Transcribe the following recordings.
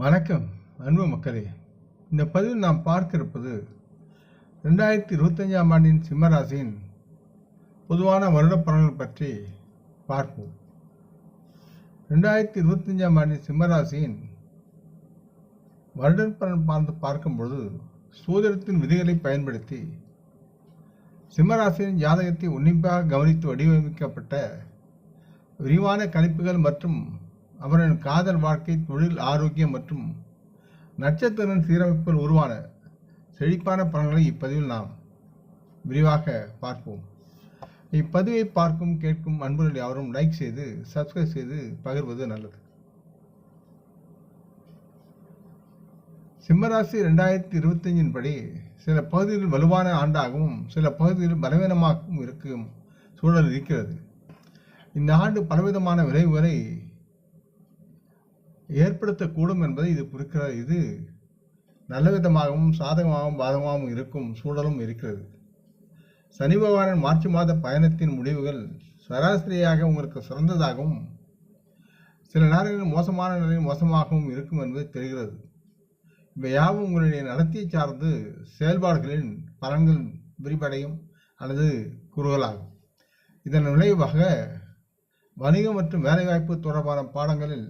வணக்கம் அன்பு மக்களே. இந்த பதிவில் நாம் பார்க்க இருப்பது 2025ஆம் ஆண்டின் சிம்மராசியின் பொதுவான வருட பலன்கள் பற்றி பார்ப்போம். 2025ஆம் ஆண்டின் சிம்மராசியின் வருட பலன் பார்க்கும்போது சோதிடத்தின் விதிகளை பயன்படுத்தி சிம்மராசியின் ஜாதகத்தை உன்னிப்பாக கவனித்து வடிவமைக்கப்பட்ட விரிவான கணிப்புகள் மற்றும் அவரின் காதல் வாழ்க்கை, தொழில், ஆரோக்கியம் மற்றும் நட்சத்திர சீரமைப்பில் உருவான செழிப்பான பலன்களை இப்பதிவில் நாம் விரிவாக பார்ப்போம். இப்பதிவை பார்க்கும் கேட்கும் அன்பர்கள் யாவரும் லைக் செய்து சப்ஸ்கிரைப் செய்து பகிர்வது நல்லது. சிம்மராசி 2025 படி சில பகுதிகளில் வலுவான ஆண்டாகவும் சில பகுதிகளில் பலவீனமாகவும் இருக்கும் சூழல் இருக்கிறது. இந்த ஆண்டு பலவிதமான விளைவுகளை ஏற்படுத்தக்கூடும் என்பதை இது குறிக்கிறது. இது நல்ல விதமாகவும் சாதகமாகவும் பாதகமாகவும் இருக்கும் சூழலும் இருக்கிறது. சனி பகவானின் மார்ச் மாத பயணத்தின் முடிவுகள் சராசரியாக உங்களுக்கு சிறந்ததாகவும் சில நேரங்களில் மோசமான நிலையில் மோசமாகவும் இருக்கும் என்பது தெரிகிறது. இவை யாவும் உங்களுடைய நடத்தியை சார்ந்து செயல்பாடுகளின் பலன்கள் விரிவடையும் அல்லது குறுகலாகும். இதன் விளைவாக வணிகம் மற்றும் வேலைவாய்ப்பு தொடர்பான பாடங்களில்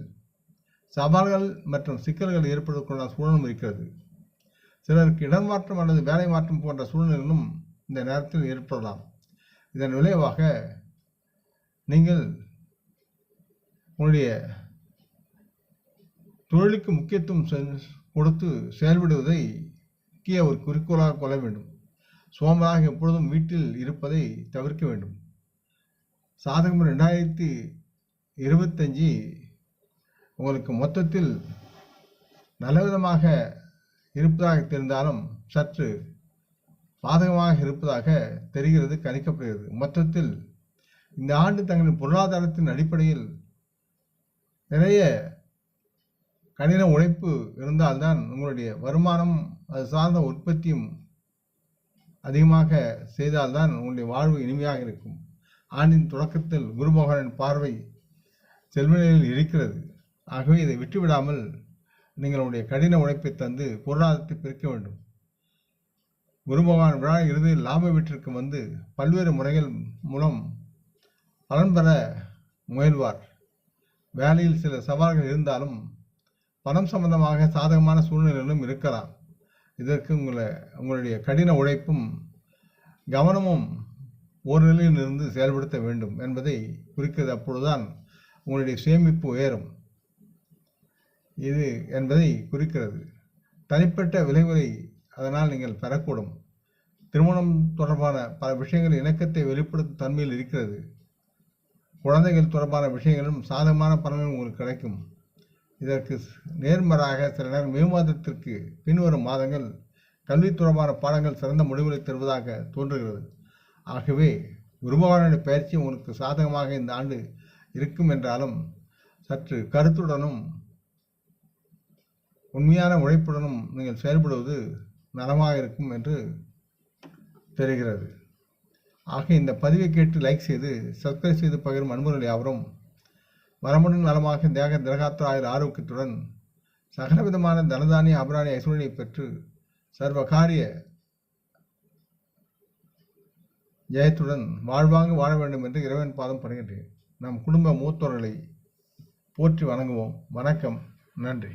சவால்கள் மற்றும் சிக்கல்கள் ஏற்படுவதற்கான சூழலும் இருக்கிறது. சிலருக்கு இடமாற்றம் அல்லது வேலை மாற்றம் போன்ற சூழ்நிலைகளும் இந்த நேரத்தில் ஏற்படலாம். இதன் விளைவாக நீங்கள் உங்களுடைய தொழிலுக்கு முக்கியத்துவம் கொடுத்து செயல்படுவதை முக்கிய ஒரு குறிக்கோளாக கொள்ள வேண்டும். சோம்பலாக எப்பொழுதும் வீட்டில் இருப்பதை தவிர்க்க வேண்டும். சாதகம் 2025 உங்களுக்கு மொத்தத்தில் நல்லவிதமாக இருப்பதாக தெரிந்தாலும் சற்று பாதகமாக இருப்பதாக தெரிகிறது, கணிக்கப்படுகிறது. மொத்தத்தில் இந்த ஆண்டு தங்களின் பொருளாதாரத்தின் அடிப்படையில் நிறைய கடின உழைப்பு இருந்தால்தான் உங்களுடைய வருமானம் அது சார்ந்த உற்பத்தியும் அதிகமாக செய்தால்தான் உங்களுடைய வாழ்வு இனிமையாக இருக்கும். ஆண்டின் தொடக்கத்தில் குரு பகவானின் பார்வை செல்வநிலையில் இருக்கிறது. ஆகவே இதை விட்டுவிடாமல் நீங்களுடைய கடின உழைப்பை தந்து பொருளாதாரத்தை பெருக்க வேண்டும். குரு பகவான் விழா இறுதியில் லாப வீட்டிற்கு வந்து பல்வேறு முறைகள் மூலம் பலன் பெற முயல்வார். வேலையில் சில சவால்கள் இருந்தாலும் பணம் சம்பந்தமாக சாதகமான சூழ்நிலைகளும் இருக்கலாம். இதற்கு உங்களுடைய கடின உழைப்பும் கவனமும் ஒரு நிலையில் இருந்து செயல்படுத்த வேண்டும் என்பதை குறிக்கிறது. அப்பொழுதுதான் உங்களுடைய சேமிப்பு உயரும் இது என்பதை குறிக்கிறது. தனிப்பட்ட விளைவுகளை அதனால் நீங்கள் பெறக்கூடும். திருமணம் தொடர்பான பல விஷயங்கள் இணக்கத்தை வெளிப்படுத்தும் தன்மையில் இருக்கிறது. குழந்தைகள் தொடர்பான விஷயங்களும் சாதகமான பலன்கள் உங்களுக்கு கிடைக்கும். இதற்கு நேர்மாறாக சில நேரம் மே மாதத்திற்கு பின்வரும் மாதங்கள் கல்வி தொடர்பான பாடங்கள் சிறந்த முடிவுகளை தருவதாக தோன்றுகிறது. ஆகவே குருபகவானுடைய பயிற்சி உங்களுக்கு சாதகமாக இந்த ஆண்டு இருக்கும் என்றாலும் சற்று கருத்துடனும் உண்மையான உழைப்புடனும் நீங்கள் செயல்படுவது நலமாக இருக்கும் என்று தெரிகிறது. ஆக இந்த பதிவை கேட்டு லைக் செய்து சப்ஸ்கிரைப் செய்து பகிரும் அன்பர்கள் யாவரும் வரமுடன் நலமாக திரகாத்திர ஆயுள் ஆரோக்கியத்துடன் சகலவிதமான தனதானிய அபராணிய ஐஸ்வர்யை பெற்று சர்வகாரிய ஜெயத்துடன் வாழ்வாங்க வாழ வேண்டும் என்று இறைவன் பாதம் படுகின்றேன். நம் குடும்ப மூத்தோர்களை போற்றி வணங்குவோம். வணக்கம், நன்றி.